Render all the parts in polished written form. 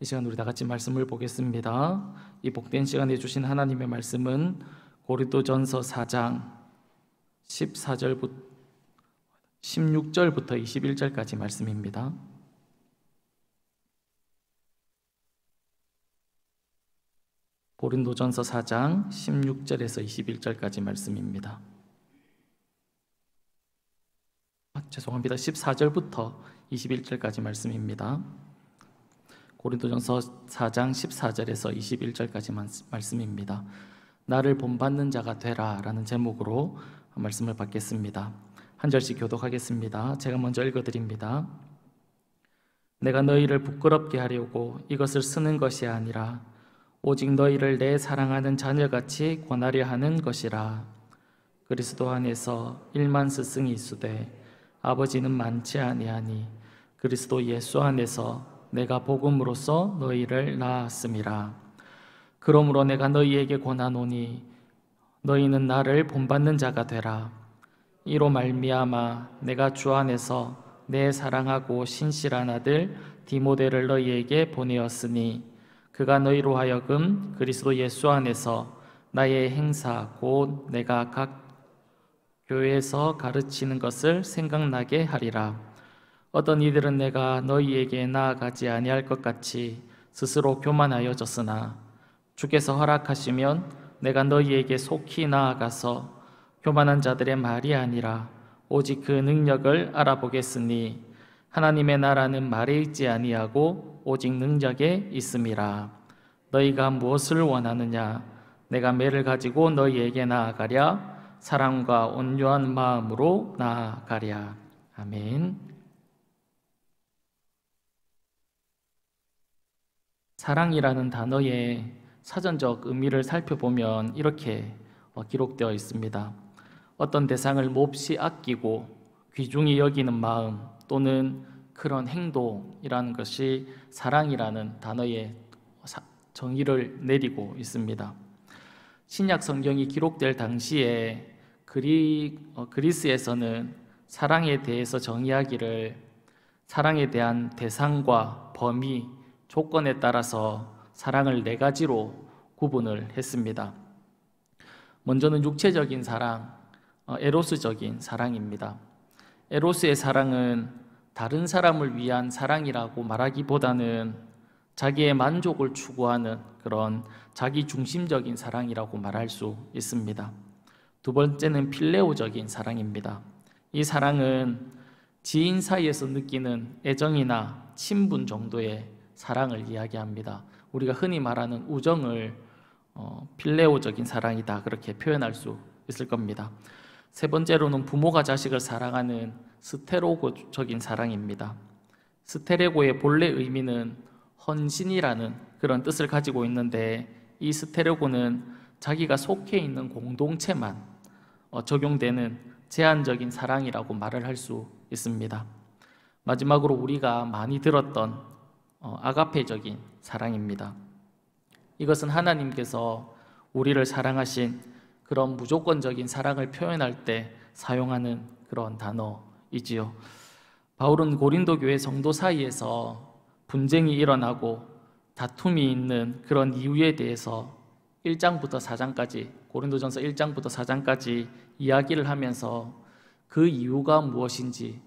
이 시간 우리 다 같이 말씀을 보겠습니다. 이 복된 시간에 주신 하나님의 말씀은 고린도전서 4장 16절부터 21절까지 말씀입니다. 고린도전서 4장 16절에서 21절까지 말씀입니다. 죄송합니다. 14절부터 21절까지 말씀입니다. 고린도전서 4장 14절에서 21절까지 말씀입니다. 나를 본받는 자가 되라 라는 제목으로 말씀을 받겠습니다. 한 절씩 교독하겠습니다. 제가 먼저 읽어드립니다. 내가 너희를 부끄럽게 하려고 이것을 쓰는 것이 아니라 오직 너희를 내 사랑하는 자녀같이 권하려 하는 것이라. 그리스도 안에서 1만 스승이 있으되 아버지는 많지 아니하니 그리스도 예수 안에서 내가 복음으로써 너희를 낳았음이라. 그러므로 내가 너희에게 권하노니 너희는 나를 본받는 자가 되라. 이로 말미암아 내가 주 안에서 내 사랑하고 신실한 아들 디모데를 너희에게 보내었으니 그가 너희로 하여금 그리스도 예수 안에서 나의 행사 곧 내가 각 교회에서 가르치는 것을 생각나게 하리라. 어떤 이들은 내가 너희에게 나아가지 아니할 것 같이 스스로 교만하여졌으나 주께서 허락하시면 내가 너희에게 속히 나아가서 교만한 자들의 말이 아니라 오직 그 능력을 알아보겠으니 하나님의 나라는 말에 있지 아니하고 오직 능력에 있음이라. 너희가 무엇을 원하느냐? 내가 매를 가지고 너희에게 나아가랴. 사랑과 온유한 마음으로 나아가랴. 아멘. 사랑이라는 단어의 사전적 의미를 살펴보면 이렇게 기록되어 있습니다. 어떤 대상을 몹시 아끼고 귀중히 여기는 마음 또는 그런 행동이라는 것이 사랑이라는 단어의 정의를 내리고 있습니다. 신약 성경이 기록될 당시에 그리스에서는 사랑에 대해서 정의하기를 사랑에 대한 대상과 범위, 조건에 따라서 사랑을 네 가지로 구분을 했습니다. 먼저는 육체적인 사랑, 에로스적인 사랑입니다. 에로스의 사랑은 다른 사람을 위한 사랑이라고 말하기보다는 자기의 만족을 추구하는 그런 자기 중심적인 사랑이라고 말할 수 있습니다. 두 번째는 필레오적인 사랑입니다. 이 사랑은 지인 사이에서 느끼는 애정이나 친분 정도의 사랑을 이야기합니다. 우리가 흔히 말하는 우정을 필레오적인 사랑이다 그렇게 표현할 수 있을 겁니다. 세 번째로는 부모가 자식을 사랑하는 스테로고적인 사랑입니다. 스테레고의 본래 의미는 헌신이라는 그런 뜻을 가지고 있는데 이 스테레고는 자기가 속해 있는 공동체만 적용되는 제한적인 사랑이라고 말을 할 수 있습니다. 마지막으로 우리가 많이 들었던 아가페적인 사랑입니다. 이것은 하나님께서 우리를 사랑하신 그런 무조건적인 사랑을 표현할 때 사용하는 그런 단어이지요. 바울은 고린도 교회 성도 사이에서 분쟁이 일어나고 다툼이 있는 그런 이유에 대해서 1장부터 4장까지 고린도전서 1장부터 4장까지 이야기를 하면서 그 이유가 무엇인지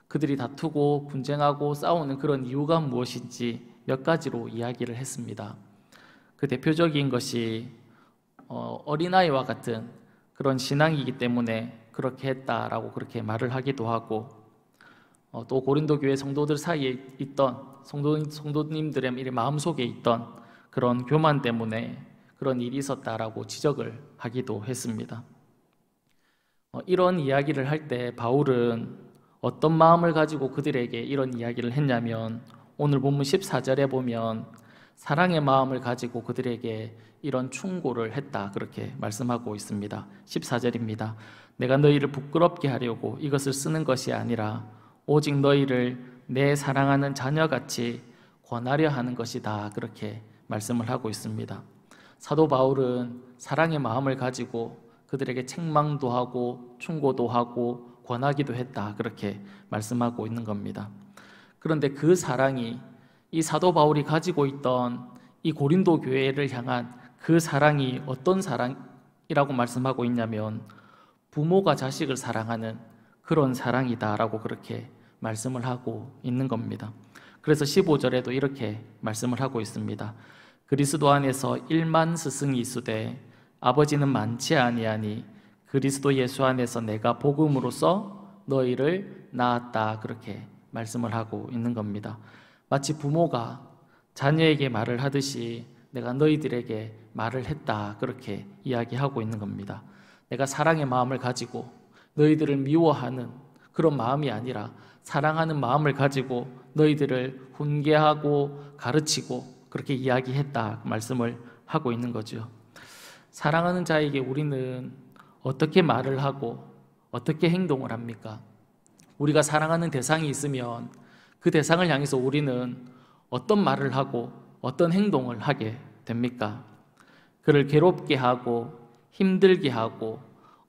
그들이 다투고 분쟁하고 싸우는 그런 이유가 무엇인지 몇 가지로 이야기를 했습니다. 그 대표적인 것이 어린아이와 같은 그런 신앙이기 때문에 그렇게 했다라고 그렇게 말을 하기도 하고 또 고린도 교회 성도들 사이에 있던 성도님들의 마음속에 있던 그런 교만 때문에 그런 일이 있었다라고 지적을 하기도 했습니다. 이런 이야기를 할 때 바울은 어떤 마음을 가지고 그들에게 이런 이야기를 했냐면 오늘 본문 14절에 보면 사랑의 마음을 가지고 그들에게 이런 충고를 했다 그렇게 말씀하고 있습니다. 14절입니다. 내가 너희를 부끄럽게 하려고 이것을 쓰는 것이 아니라 오직 너희를 내 사랑하는 자녀같이 권하려 하는 것이다 그렇게 말씀을 하고 있습니다. 사도 바울은 사랑의 마음을 가지고 그들에게 책망도 하고 충고도 하고 권하기도 했다 그렇게 말씀하고 있는 겁니다. 그런데 그 사랑이 이 사도 바울이 가지고 있던 이 고린도 교회를 향한 그 사랑이 어떤 사랑이라고 말씀하고 있냐면 부모가 자식을 사랑하는 그런 사랑이다라고 그렇게 말씀을 하고 있는 겁니다. 그래서 15절에도 이렇게 말씀을 하고 있습니다. 그리스도 안에서 1만 스승이 있으되 아버지는 많지 아니하니 그리스도 예수 안에서 내가 복음으로써 너희를 낳았다, 그렇게 말씀을 하고 있는 겁니다. 마치 부모가 자녀에게 말을 하듯이 내가 너희들에게 말을 했다, 그렇게 이야기하고 있는 겁니다. 내가 사랑의 마음을 가지고 너희들을 미워하는 그런 마음이 아니라 사랑하는 마음을 가지고 너희들을 훈계하고 가르치고 그렇게 이야기했다, 말씀을 하고 있는 거죠. 사랑하는 자에게 우리는 어떻게 말을 하고 어떻게 행동을 합니까? 우리가 사랑하는 대상이 있으면 그 대상을 향해서 우리는 어떤 말을 하고 어떤 행동을 하게 됩니까? 그를 괴롭게 하고 힘들게 하고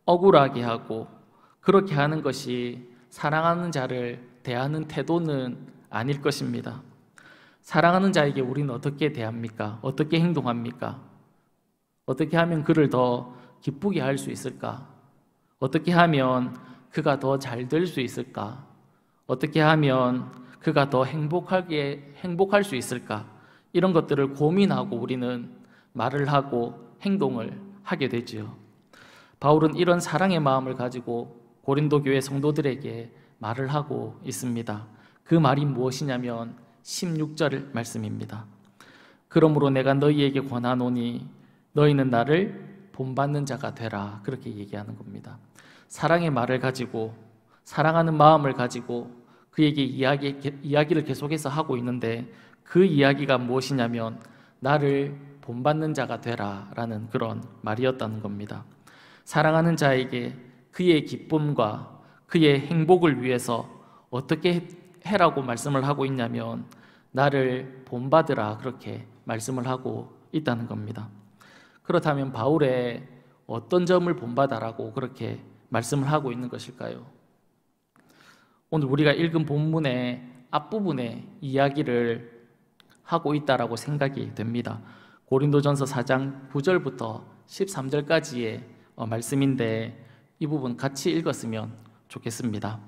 억울하게 하고 그렇게 하는 것이 사랑하는 자를 대하는 태도는 아닐 것입니다. 사랑하는 자에게 우리는 어떻게 대합니까? 어떻게 행동합니까? 어떻게 하면 그를 더 기쁘게 할 수 있을까? 어떻게 하면 그가 더 잘 될 수 있을까? 어떻게 하면 그가 더 행복할 수 있을까? 이런 것들을 고민하고 우리는 말을 하고 행동을 하게 되지요. 바울은 이런 사랑의 마음을 가지고 고린도 교회 성도들에게 말을 하고 있습니다. 그 말이 무엇이냐면 16절 말씀입니다. 그러므로 내가 너희에게 권하노니 너희는 나를 본받는 자가 되라, 그렇게 얘기하는 겁니다. 사랑의 말을 가지고 사랑하는 마음을 가지고 그에게 이야기를 계속해서 하고 있는데 그 이야기가 무엇이냐면 나를 본받는 자가 되라 라는 그런 말이었다는 겁니다. 사랑하는 자에게 그의 기쁨과 그의 행복을 위해서 어떻게 해라고 말씀을 하고 있냐면 나를 본받으라, 그렇게 말씀을 하고 있다는 겁니다. 그렇다면 바울의 어떤 점을 본받아라고 그렇게 말씀을 하고 있는 것일까요? 오늘 우리가 읽은 본문의 앞부분에 이야기를 하고 있다라고 생각이 됩니다. 고린도전서 4장 9절부터 13절까지의 말씀인데 이 부분 같이 읽었으면 좋겠습니다.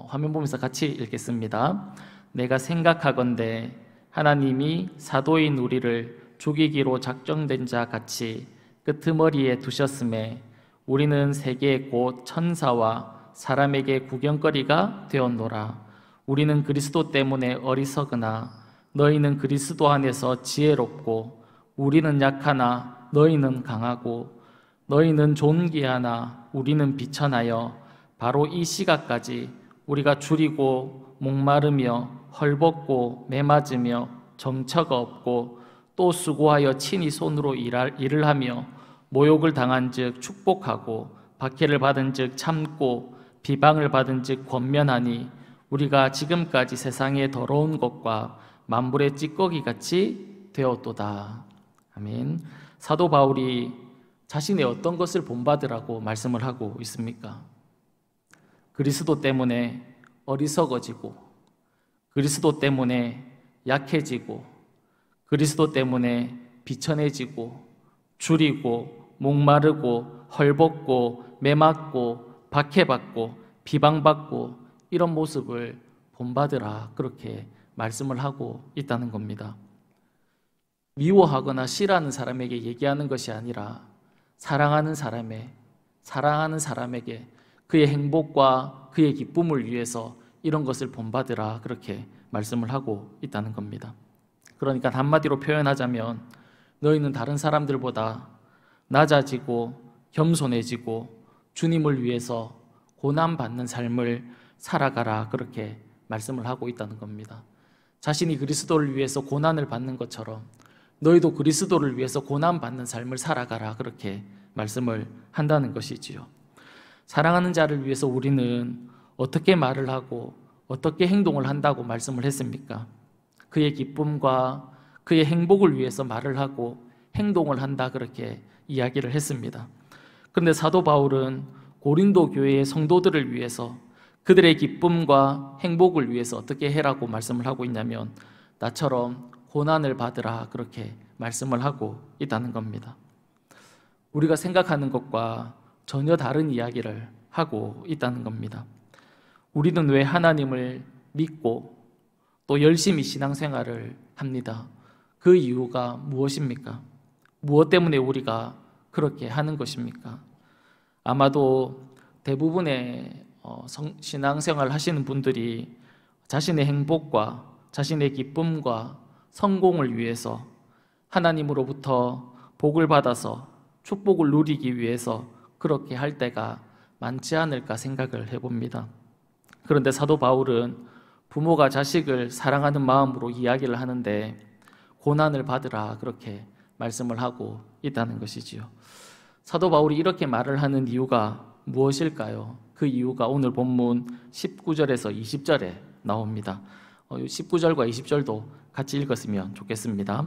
화면 보면서 같이 읽겠습니다. 내가 생각하건대 하나님이 사도인 우리를 죽이기로 작정된 자 같이 끄트머리에 두셨음에 우리는 세계 곧 천사와 사람에게 구경거리가 되었노라. 우리는 그리스도 때문에 어리석으나 너희는 그리스도 안에서 지혜롭고 우리는 약하나 너희는 강하고 너희는 존귀하나 우리는 비천하여 바로 이 시각까지 우리가 줄이고 목마르며 헐벗고 매맞으며 정처가 없고 또 수고하여 친히 손으로 일을 하며 모욕을 당한 즉 축복하고 박해를 받은 즉 참고 비방을 받은 즉 권면하니 우리가 지금까지 세상의 더러운 것과 만물의 찌꺼기같이 되었도다. 아멘. 사도 바울이 자신의 어떤 것을 본받으라고 말씀을 하고 있습니까? 그리스도 때문에 어리석어지고 그리스도 때문에 약해지고 그리스도 때문에 비천해지고 줄이고 목마르고 헐벗고 매맞고 박해받고 비방받고 이런 모습을 본받으라, 그렇게 말씀을 하고 있다는 겁니다. 미워하거나 싫어하는 사람에게 얘기하는 것이 아니라 사랑하는 사람에게 그의 행복과 그의 기쁨을 위해서 이런 것을 본받으라, 그렇게 말씀을 하고 있다는 겁니다. 그러니까 한마디로 표현하자면 너희는 다른 사람들보다 낮아지고 겸손해지고 주님을 위해서 고난받는 삶을 살아가라, 그렇게 말씀을 하고 있다는 겁니다. 자신이 그리스도를 위해서 고난을 받는 것처럼 너희도 그리스도를 위해서 고난받는 삶을 살아가라, 그렇게 말씀을 한다는 것이지요. 사랑하는 자를 위해서 우리는 어떻게 말을 하고 어떻게 행동을 한다고 말씀을 했습니까? 그의 기쁨과 그의 행복을 위해서 말을 하고 행동을 한다, 그렇게 이야기를 했습니다. 그런데 사도 바울은 고린도 교회의 성도들을 위해서 그들의 기쁨과 행복을 위해서 어떻게 해라고 말씀을 하고 있냐면 나처럼 고난을 받으라 그렇게 말씀을 하고 있다는 겁니다. 우리가 생각하는 것과 전혀 다른 이야기를 하고 있다는 겁니다. 우리는 왜 하나님을 믿고 또 열심히 신앙생활을 합니다. 그 이유가 무엇입니까? 무엇 때문에 우리가 그렇게 하는 것입니까? 아마도 대부분의 신앙생활 하시는 분들이 자신의 행복과 자신의 기쁨과 성공을 위해서 하나님으로부터 복을 받아서 축복을 누리기 위해서 그렇게 할 때가 많지 않을까 생각을 해봅니다. 그런데 사도 바울은 부모가 자식을 사랑하는 마음으로 이야기를 하는데 고난을 받으라 그렇게 말씀을 하고 있다는 것이지요. 사도 바울이 이렇게 말을 하는 이유가 무엇일까요? 그 이유가 오늘 본문 19절에서 20절에 나옵니다. 19절과 20절도 같이 읽었으면 좋겠습니다.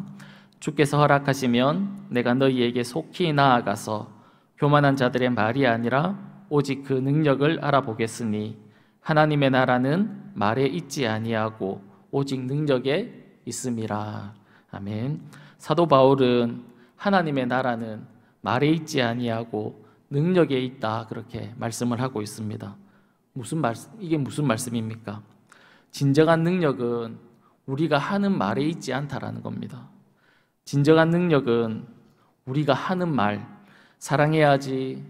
주께서 허락하시면 내가 너희에게 속히 나아가서 교만한 자들의 말이 아니라 오직 그 능력을 알아보겠으니 하나님의 나라는 말에 있지 아니하고 오직 능력에 있음이라. 아멘. 사도 바울은 하나님의 나라는 말에 있지 아니하고 능력에 있다 그렇게 말씀을 하고 있습니다. 이게 무슨 말씀입니까? 진정한 능력은 우리가 하는 말에 있지 않다라는 겁니다. 진정한 능력은 우리가 하는 말, 사랑해야지,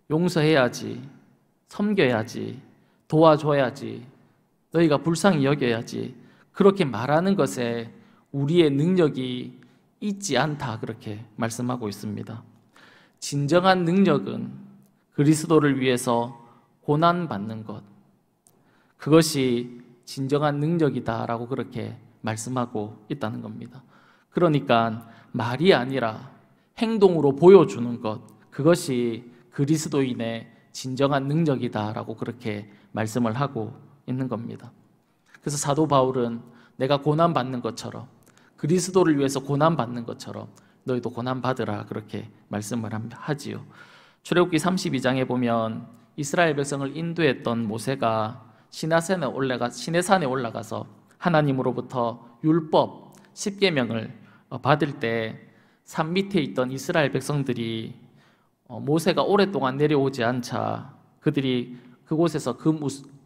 용서해야지, 섬겨야지, 도와줘야지, 너희가 불쌍히 여겨야지, 그렇게 말하는 것에 우리의 능력이 있지 않다 그렇게 말씀하고 있습니다. 진정한 능력은 그리스도를 위해서 고난받는 것, 그것이 진정한 능력이다라고 그렇게 말씀하고 있다는 겁니다. 그러니까 말이 아니라 행동으로 보여주는 것, 그것이 그리스도인의 진정한 능력이다라고 그렇게 말씀을 하고 있는 겁니다. 그래서 사도 바울은 내가 고난받는 것처럼, 그리스도를 위해서 고난받는 것처럼 너희도 고난받으라 그렇게 말씀을 하지요. 출애굽기 32장에 보면 이스라엘 백성을 인도했던 모세가 시내산에 올라가서 하나님으로부터 율법 10계명을 받을 때 산 밑에 있던 이스라엘 백성들이 모세가 오랫동안 내려오지 않자 그들이 그곳에서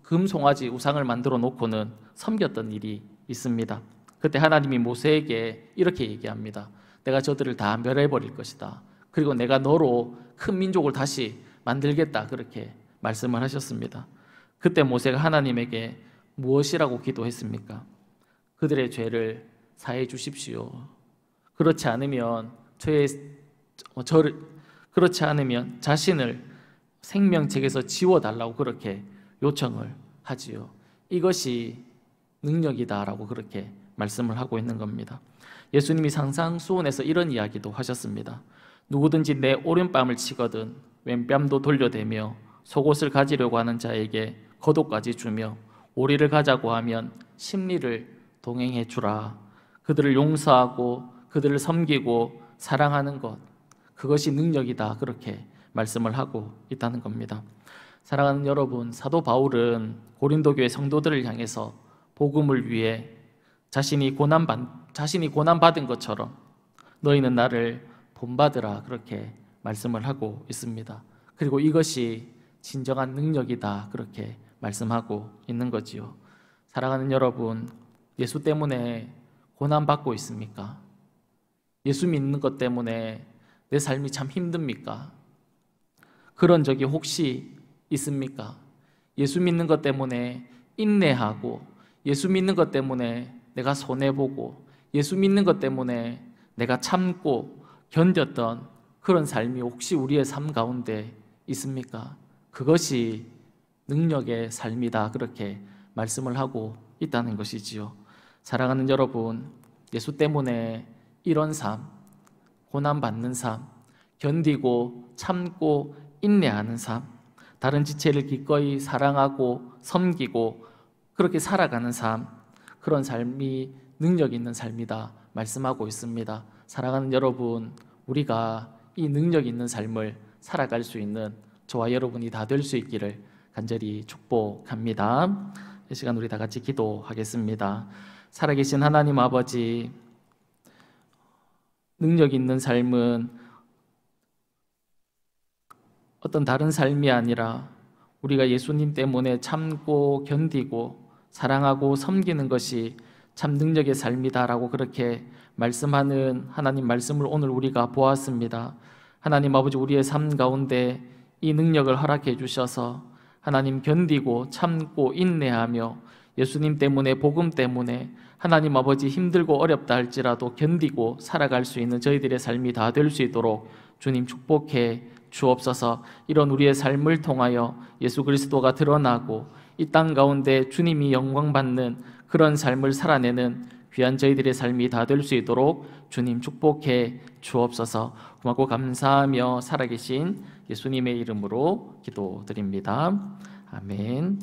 금송아지 우상을 만들어 놓고는 섬겼던 일이 있습니다. 그때 하나님이 모세에게 이렇게 얘기합니다. 내가 저들을 다 멸해버릴 것이다. 그리고 내가 너로 큰 민족을 다시 만들겠다 그렇게 말씀을 하셨습니다. 그때 모세가 하나님에게 무엇이라고 기도했습니까? 그들의 죄를 사해 주십시오. 그렇지 않으면 자신을 생명책에서 지워달라고 그렇게 요청을 하지요. 이것이 능력이다라고 그렇게 말씀을 하고 있는 겁니다. 예수님이 상상수훈에서 이런 이야기도 하셨습니다. 누구든지 내 오른뺨을 치거든 왼뺨도 돌려대며 속옷을 가지려고 하는 자에게 겉옷까지 주며 오리를 가자고 하면 십리를 동행해 주라. 그들을 용서하고 그들을 섬기고 사랑하는 것, 그것이 능력이다 그렇게 말씀을 하고 있다는 겁니다. 사랑하는 여러분, 사도 바울은 고린도 교회 성도들을 향해서 복음을 위해 자신이 고난받은 것처럼 너희는 나를 본받으라 그렇게 말씀을 하고 있습니다. 그리고 이것이 진정한 능력이다 그렇게 말씀하고 있는 거지요. 사랑하는 여러분, 예수 때문에 고난받고 있습니까? 예수 믿는 것 때문에 내 삶이 참 힘듭니까? 그런 적이 혹시 있습니까? 예수 믿는 것 때문에 인내하고, 예수 믿는 것 때문에 내가 손해보고, 예수 믿는 것 때문에 내가 참고 견뎠던 그런 삶이 혹시 우리의 삶 가운데 있습니까? 그것이 능력의 삶이다 그렇게 말씀을 하고 있다는 것이지요. 사랑하는 여러분, 예수 때문에 이런 삶, 고난받는 삶, 견디고 참고 인내하는 삶, 다른 지체를 기꺼이 사랑하고 섬기고 그렇게 살아가는 삶, 그런 삶이 능력 있는 삶이다 말씀하고 있습니다. 사랑하는 여러분, 우리가 이 능력 있는 삶을 살아갈 수 있는 저와 여러분이 다 될 수 있기를 간절히 축복합니다. 이 시간 우리 다 같이 기도하겠습니다. 살아계신 하나님 아버지, 능력 있는 삶은 어떤 다른 삶이 아니라 우리가 예수님 때문에 참고 견디고 사랑하고 섬기는 것이 참 능력의 삶이다라고 그렇게 말씀하는 하나님 말씀을 오늘 우리가 보았습니다. 하나님 아버지, 우리의 삶 가운데 이 능력을 허락해 주셔서 하나님 견디고 참고 인내하며 예수님 때문에 복음 때문에 하나님 아버지 힘들고 어렵다 할지라도 견디고 살아갈 수 있는 저희들의 삶이 다 될 수 있도록 주님 축복해 주옵소서. 이런 우리의 삶을 통하여 예수 그리스도가 드러나고 이 땅 가운데 주님이 영광받는 그런 삶을 살아내는 귀한 저희들의 삶이 다 될 수 있도록 주님 축복해 주옵소서. 고맙고 감사하며 살아계신 예수님의 이름으로 기도드립니다. 아멘.